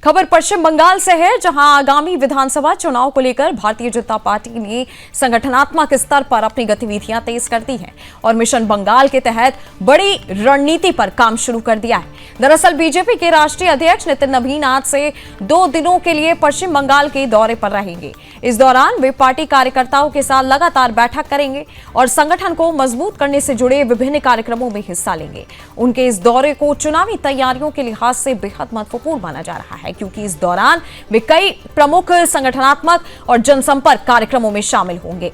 खबर पश्चिम बंगाल से है, जहां आगामी विधानसभा चुनाव को लेकर भारतीय जनता पार्टी ने संगठनात्मक स्तर पर अपनी गतिविधियां तेज कर दी हैं और मिशन बंगाल के तहत बड़ी रणनीति पर काम शुरू कर दिया है। दरअसल बीजेपी के राष्ट्रीय अध्यक्ष नितिन नवीन आज से 2 दिनों के लिए पश्चिम बंगाल के दौरे पर रहेंगे। इस दौरान वे पार्टी कार्यकर्ताओं के साथ लगातार बैठक करेंगे और संगठन को मजबूत करने से जुड़े विभिन्न कार्यक्रमों में हिस्सा लेंगे। उनके इस दौरे को चुनावी तैयारियों के लिहाज से बेहद महत्वपूर्ण माना जा रहा है, क्योंकि इस दौरान वे कई प्रमुख संगठनात्मक और जनसंपर्क कार्यक्रमों में शामिल होंगे।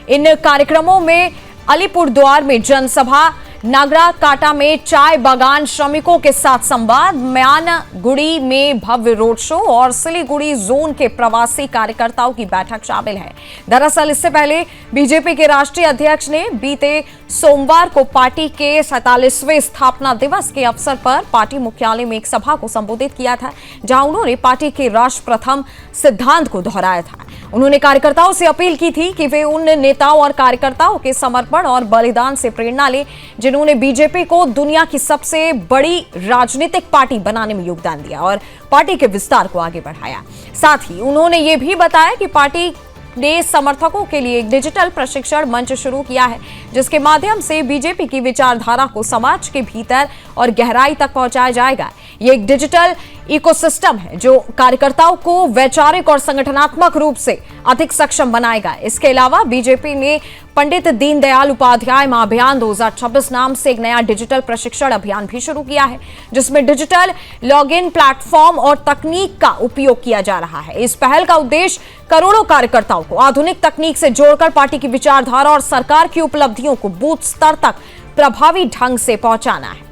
इन कार्यक्रमों में अलीपुरद्वार में जनसभा, नागरा काटा में चाय बागान श्रमिकों के साथ संवाद, म्यानगुड़ी में भव्य रोड शो और सिलीगुड़ी जोन के प्रवासी कार्यकर्ताओं की बैठक शामिल है। दरअसल इससे पहले बीजेपी के राष्ट्रीय अध्यक्ष ने बीते सोमवार को पार्टी के 47वें स्थापना दिवस के अवसर पर पार्टी मुख्यालय में एक सभा को संबोधित किया था, जहां उन्होंने पार्टी के राष्ट्र प्रथम सिद्धांत को दोहराया था। उन्होंने कार्यकर्ताओं से अपील की थी कि वे उन नेताओं और कार्यकर्ताओं के समर्पण और बलिदान से प्रेरणा लें जिन्होंने बीजेपी को दुनिया की सबसे बड़ी राजनीतिक पार्टी बनाने में योगदान दिया और पार्टी के विस्तार को आगे बढ़ाया। साथ ही उन्होंने ये भी बताया कि पार्टी ने समर्थकों के लिए एक डिजिटल प्रशिक्षण मंच शुरू किया है, जिसके माध्यम से बीजेपी की विचारधारा को समाज के भीतर और गहराई तक पहुंचाया जाएगा। ये एक डिजिटल इकोसिस्टम है जो कार्यकर्ताओं को वैचारिक और संगठनात्मक रूप से अधिक सक्षम बनाएगा। इसके अलावा बीजेपी ने पंडित दीनदयाल उपाध्याय महाअभियान 2026 नाम से एक नया डिजिटल प्रशिक्षण अभियान भी शुरू किया है, जिसमें डिजिटल लॉगिन प्लेटफॉर्म और तकनीक का उपयोग किया जा रहा है। इस पहल का उद्देश्य करोड़ों कार्यकर्ताओं को आधुनिक तकनीक से जोड़कर पार्टी की विचारधारा और सरकार की उपलब्धियों को बूथ स्तर तक प्रभावी ढंग से पहुंचाना है।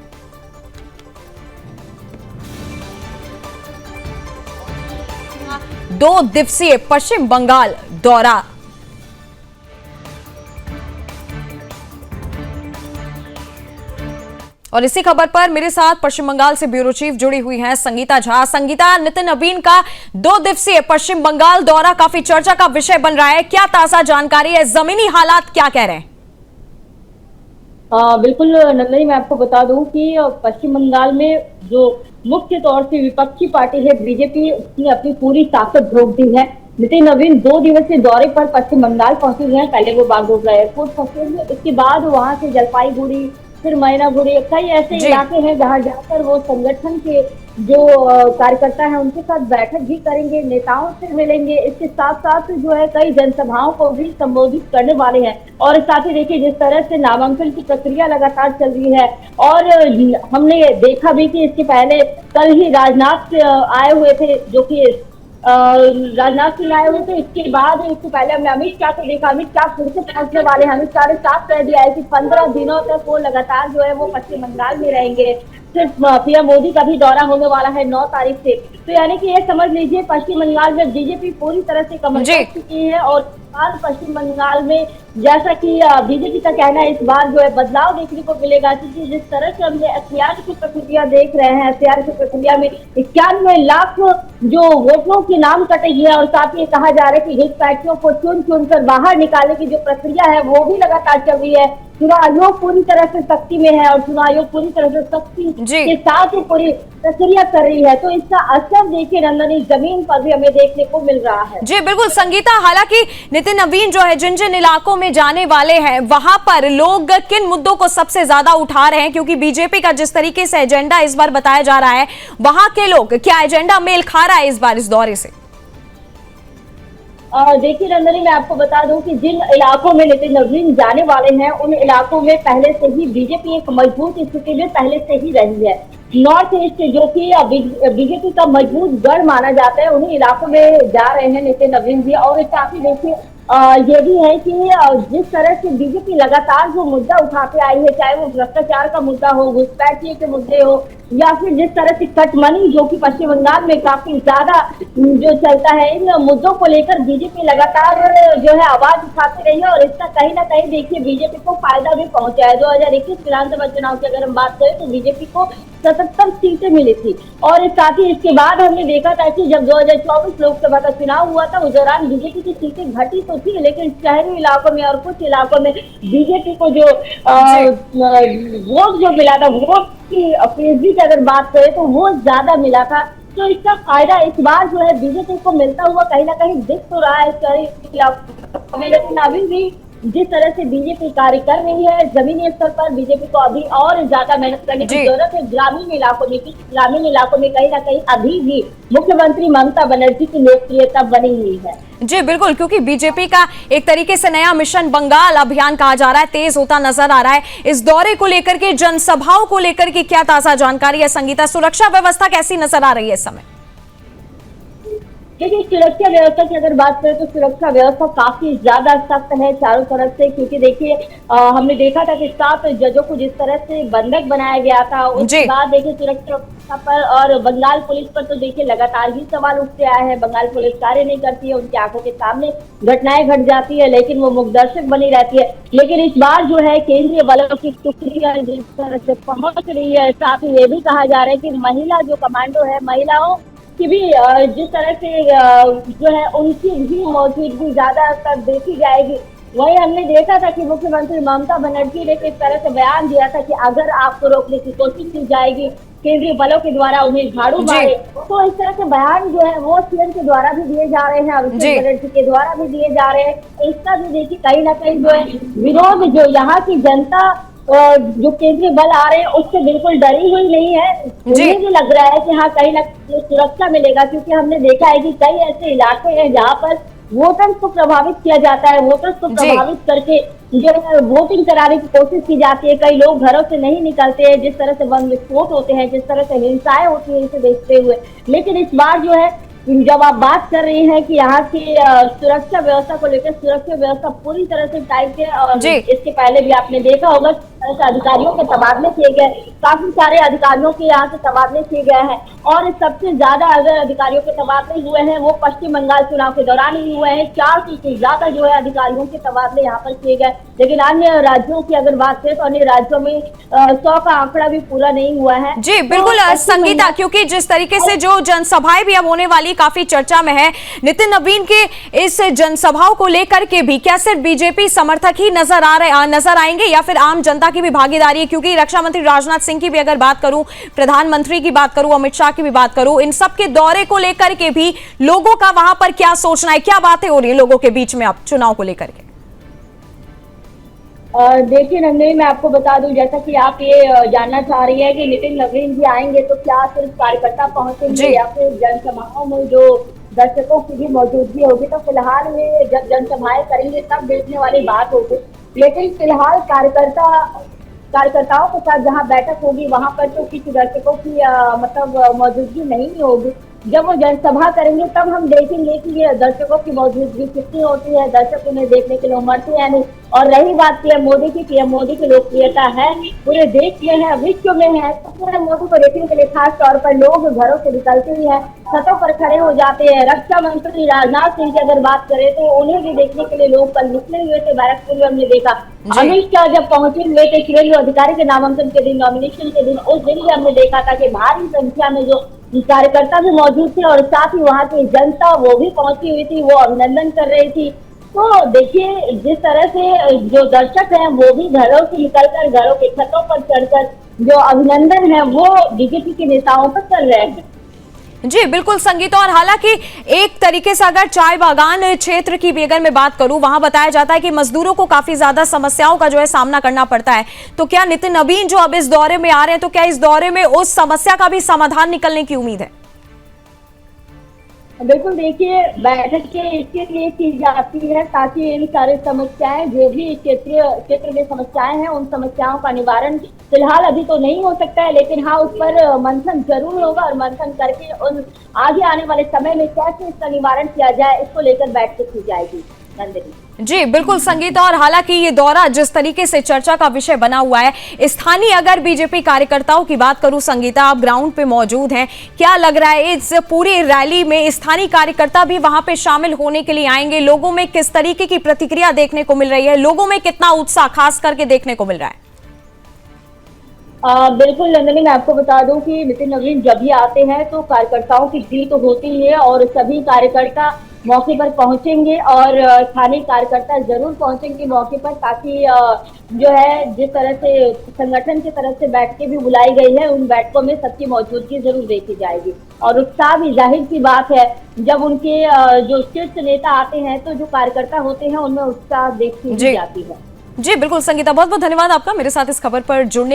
2 दिवसीय पश्चिम बंगाल दौरा। और इसी खबर पर मेरे साथ पश्चिम बंगाल से ब्यूरो चीफ जुड़ी हुई हैं संगीता झा। संगीता, नितिन नवीन का 2 दिवसीय पश्चिम बंगाल दौरा काफी चर्चा का विषय बन रहा है, क्या ताजा जानकारी है? जमीनी हालात क्या कह रहे हैं? बिल्कुल नंदनी, मैं आपको बता दूं कि पश्चिम बंगाल में जो मुख्य तौर से विपक्षी पार्टी है बीजेपी, उसने अपनी पूरी ताकत झोंक दी है। नितिन नवीन 2 दिवसीय दौरे पर पश्चिम बंगाल पहुंचे हुए हैं। पहले वो बागडोगरा एयरपोर्ट पहुंचे हुए, इसके बाद वहां से जलपाईगुड़ी, फिर मैनागुड़ी, कई ऐसे इलाके हैं जहां जाकर वो संगठन के जो कार्यकर्ता हैं उनके साथ बैठक भी करेंगे, नेताओं से मिलेंगे। इसके साथ साथ जो है कई जनसभाओं को भी संबोधित करने वाले हैं। और साथ ही देखिए जिस तरह से नामांकन की प्रक्रिया लगातार चल रही है, और हमने देखा भी कि इसके पहले कल ही राजनाथ आए हुए थे, जो कि राजनाथ सिंह आए हुए थे। इसके बाद इससे पहले हमने अमित शाह को देखा, अमित शाह फिर से पहुंचने वाले हैं। अमित शाह ने साफ कह दिया है कि 15 दिनों तक वो लगातार जो है वो पश्चिम बंगाल में रहेंगे। सिर्फ पीएम मोदी का भी दौरा होने वाला है 9 तारीख से। तो यानी कि ये समझ लीजिए पश्चिम बंगाल में बीजेपी पूरी तरह से कमर कस चुकी है। और पश्चिम बंगाल में जैसा कि बीजेपी का कहना है, इस बार जो है बदलाव देखने को मिलेगा, क्योंकि जिस तरह से हम एसआईआर की प्रक्रिया देख रहे हैं, एसआईआर की प्रक्रिया में 91 लाख जो वोटरों के नाम कटेगी है। और साथ ही कहा जा रहा है कि घुसपैठियों को चुन चुन कर बाहर निकालने की जो प्रक्रिया है वो भी लगातार चल रही है। चुनाव आयोग पूरी तरह से सख्ती में है और चुनाव आयोग पूरी तरह से सख्ती के साथ ही पूरी प्रक्रिया कर रही है। तो इसका असर देखिए नंदनी जमीन पर भी हमें देखने को मिल रहा है। जी बिल्कुल संगीता, हालांकि नितिन नवीन जो है जिन जिन इलाकों में जाने वाले हैं वहां पर लोग किन मुद्दों को सबसे ज्यादा उठा रहे हैं, क्योंकि बीजेपी का जिस तरीके से एजेंडा इस बार बताया जा रहा है, वहां के लोग क्या एजेंडा मेल खा रहा है इस बार इस दौरे से? देखिए नंदनी, मैं आपको बता दूं कि जिन इलाकों में नितिन नवीन जाने वाले हैं उन इलाकों में पहले से ही बीजेपी एक मजबूत स्थिति में पहले से ही रही है। नॉर्थ ईस्ट जो कि बीजेपी का मजबूत गढ़ माना जाता है, उन्हीं इलाकों में जा रहे हैं नितिन नवीन जी। और काफी देखिए ये भी है कि जिस तरह से बीजेपी लगातार जो मुद्दा उठाते आई है, चाहे वो भ्रष्टाचार का मुद्दा हो, घुसपैठिए के मुद्दे हो, या फिर जिस तरह से कट मनी जो कि पश्चिम बंगाल में काफी ज्यादा जो चलता है, इन मुद्दों को लेकर बीजेपी लगातार जो है आवाज उठाती रही है। और इसका कहीं ना कहीं देखिए बीजेपी को फायदा भी पहुंचा है। 2021 विधानसभा चुनाव की अगर हम बात करें तो बीजेपी को 77 सीटें मिली थी। और साथ ही इसके बाद हमने देखा था कि जब 2024 लोकसभा का चुनाव हुआ था उस दौरान बीजेपी की सीटें घटी तो थी, लेकिन शहरी इलाकों में और कुछ इलाकों में बीजेपी को जो वोट जो मिला था, वोट की अफेजी की अगर बात करें तो वो ज्यादा मिला था। तो इसका फायदा इस बार जो है बीजेपी को मिलता हुआ कहीं ना कहीं दिख तो रहा है शहरी इलाकों में, लेकिन अभी भी जिस तरह से बीजेपी कार्य कर रही है जमीनी स्तर पर बीजेपी को अभी और ज्यादा मेहनत करने की जी जरूरत है ग्रामीण इलाकों में, क्योंकि ग्रामीण इलाकों में कहीं ना कहीं अभी भी मुख्यमंत्री ममता बनर्जी की लोकप्रियता बनी हुई है। जी बिल्कुल, क्योंकि बीजेपी का एक तरीके से नया मिशन बंगाल अभियान कहा जा रहा है तेज होता नजर आ रहा है। इस दौरे को लेकर के, जनसभाओं को लेकर के क्या ताजा जानकारी है संगीता? सुरक्षा व्यवस्था कैसी नजर आ रही है इस समय? देखिए, सुरक्षा व्यवस्था की अगर बात करें तो सुरक्षा व्यवस्था काफी ज्यादा सख्त है चारों तरफ से, क्योंकि देखिए हमने देखा था कि 7 जजों को जिस तरह से बंधक बनाया गया था, उसके बाद देखिए सुरक्षा व्यवस्था पर और बंगाल पुलिस पर तो देखिए लगातार ही सवाल उठते आए हैं। बंगाल पुलिस कार्य नहीं करती है, उनकी आंखों के सामने घटनाएं घट जाती है, लेकिन वो मुखदर्शक बनी रहती है। लेकिन इस बार जो है केंद्रीय बलों की टुकड़ियां जिस तरह से पहुंच रही है, साथ ही ये भी कहा जा रहा है कि महिला जो कमांडो है, महिलाओं कि भी जिस तरह से जो है उनकी भी मौजूदगी ज्यादा तक देखी जाएगी। वही हमने देखा था कि मुख्यमंत्री ममता बनर्जी ने इस तरह से बयान दिया था कि अगर आपको रोकने की कोशिश की जाएगी केंद्रीय बलों के द्वारा, उन्हें झाड़ू मारे, तो इस तरह के बयान जो है वो सीएम के द्वारा भी दिए जा रहे हैं, अभिषेक बनर्जी के द्वारा भी दिए जा रहे हैं। इसका भी देखिए कहीं ना कहीं जो है विरोध जो यहाँ की जनता जो केंद्रीय बल आ रहे हैं उससे बिल्कुल डरी हुई नहीं है। मुझे भी लग रहा है कि हाँ कहीं ना कहीं सुरक्षा मिलेगा, क्योंकि हमने देखा है कि कई ऐसे इलाके हैं जहाँ पर वोटर्स को प्रभावित किया जाता है, वोटर्स को प्रभावित करके जो है वोटिंग कराने की कोशिश की जाती है। कई लोग घरों से नहीं निकलते हैं, जिस तरह से बम विस्फोट होते हैं, जिस तरह से हिंसाएं होती है इसे देखते हुए। लेकिन इस बार जो है जब आप बात कर रही हैं कि यहाँ की सुरक्षा व्यवस्था को लेकर, सुरक्षा व्यवस्था पूरी तरह से टाइट है और इसके पहले भी आपने देखा होगा अधिकारियों के तबादले किए गए, काफी सारे अधिकारियों के यहाँ से तबादले किए गए हैं। और सबसे ज्यादा अगर अधिकारियों के तबादले हुए हैं वो पश्चिम बंगाल चुनाव के दौरान ही हुए हैं। 400 से ज्यादा जो है अधिकारियों के तबादले यहाँ पर किए गए। लेकिन अन्य राज्यों की अगर बात करें तो अन्य राज्यों में 100 का आंकड़ा भी पूरा नहीं हुआ है। जी बिल्कुल संगीता, क्योंकि जिस तरीके से जो जनसभाएं भी अब होने वाली काफी चर्चा में है, नितिन नवीन के इस जनसभाओं को लेकर के भी क्या सिर्फ बीजेपी समर्थक ही नजर आएंगे या फिर आम जनता की भी भागीदारी है? क्योंकि रक्षा मंत्री राजनाथ सिंह की भी अगर बात करूं, प्रधानमंत्री की बात करूं, अमित शाह की भी बात करूं, इन सब के दौरे को लेकर के भी लोगों का वहां पर क्या सोचना है, क्या बातें हो रही है लोगों के बीच में अब चुनाव को लेकर के? देखिए नंदिनी, मैं आपको बता दूं, जैसा कि आप ये जानना चाह रही है कि नितिन नवीन जी आएंगे तो क्या सिर्फ कार्यकर्ता पहुंचेंगे या फिर जनसभाओं में जो दर्शकों की भी मौजूदगी होगी? तो फिलहाल में जब जनसभाएं करेंगे तब देखने वाली बात होगी। लेकिन फिलहाल कार्यकर्ताओं के साथ जहां बैठक होगी वहां पर तो किसी दर्शकों की मतलब मौजूदगी नहीं होगी। जब वो जनसभा करेंगे तब हम देखेंगे कि ये दर्शकों की मौजूदगी कितनी होती है, दर्शक उन्हें देखने के लिए उमड़ते हैं नहीं। और रही बात पीएम मोदी की, पीएम मोदी की लोकप्रियता है पूरे देश में है, विश्व में है, तो पीएम मोदी को देखने के लिए खास तौर पर लोग घरों से निकलते ही हैं, छतों पर खड़े हो जाते हैं। रक्षा मंत्री राजनाथ सिंह की अगर बात करें तो उन्हें भी देखने के लिए लोग कल निकले हुए थे बैरकपुर में, हमने देखा। अमित शाह जब पहुंचे हुए थे सुरेंद्र अधिकारी के नामांकन के दिन, नॉमिनेशन के दिन, उस दिन भी हमने देखा था कि भारी संख्या में जो कार्यकर्ता भी मौजूद थे और साथ ही वहाँ की जनता वो भी पहुंची हुई थी, वो अभिनंदन कर रही थी। तो देखिए जिस तरह से जो दर्शक हैं वो भी घरों से निकलकर, घरों के छतों पर चढ़कर जो अभिनंदन है वो बीजेपी के नेताओं पर कर रहे हैं। जी बिल्कुल संगीता, और हालांकि एक तरीके से अगर चाय बागान क्षेत्र की भी अगर मैं बात करूं, वहां बताया जाता है कि मजदूरों को काफी ज्यादा समस्याओं का जो है सामना करना पड़ता है। तो क्या नितिन नवीन जो अब इस दौरे में आ रहे हैं तो क्या इस दौरे में उस समस्या का भी समाधान निकलने की उम्मीद है? बिल्कुल, देखिए बैठक के इसके लिए की जाती है ताकि इन सारी समस्याएं, जो भी क्षेत्र में समस्याएं हैं, उन समस्याओं का निवारण फिलहाल अभी तो नहीं हो सकता है, लेकिन हाँ उस पर मंथन जरूर होगा और मंथन करके उन आगे आने वाले समय में कैसे इसका निवारण किया जाए इसको लेकर बैठक की जाएगी। जी बिल्कुल संगीता, और हालांकि ये दौरा जिस तरीके से चर्चा का विषय बना हुआ है, स्थानीय अगर बीजेपी कार्यकर्ताओं की बात करूं संगीता, आप ग्राउंड पे मौजूद हैं, क्या लग रहा है इस पूरी रैली में स्थानीय कार्यकर्ता भी वहां पे शामिल होने के लिए आएंगे? लोगों में किस तरीके की प्रतिक्रिया देखने को मिल रही है, लोगों में कितना उत्साह खास करके देखने को मिल रहा है? बिल्कुल नंदिनी, मैं आपको बता दूं कि नितिन नवीन जब भी आते हैं तो कार्यकर्ताओं की भीड़ तो होती ही है और सभी कार्यकर्ता मौके पर पहुंचेंगे और स्थानीय कार्यकर्ता जरूर पहुंचेंगे मौके पर, ताकि जो है जिस तरह से संगठन की तरफ से बैठकें भी बुलाई गई है, उन बैठकों में सबकी मौजूदगी जरूर देखी जाएगी। और उत्साह भी जाहिर सी बात है, जब उनके जो शीर्ष नेता आते हैं तो जो कार्यकर्ता होते हैं उनमें उत्साह देखी जी जाती है। जी बिल्कुल संगीता, बहुत बहुत धन्यवाद आपका मेरे साथ इस खबर पर जुड़ने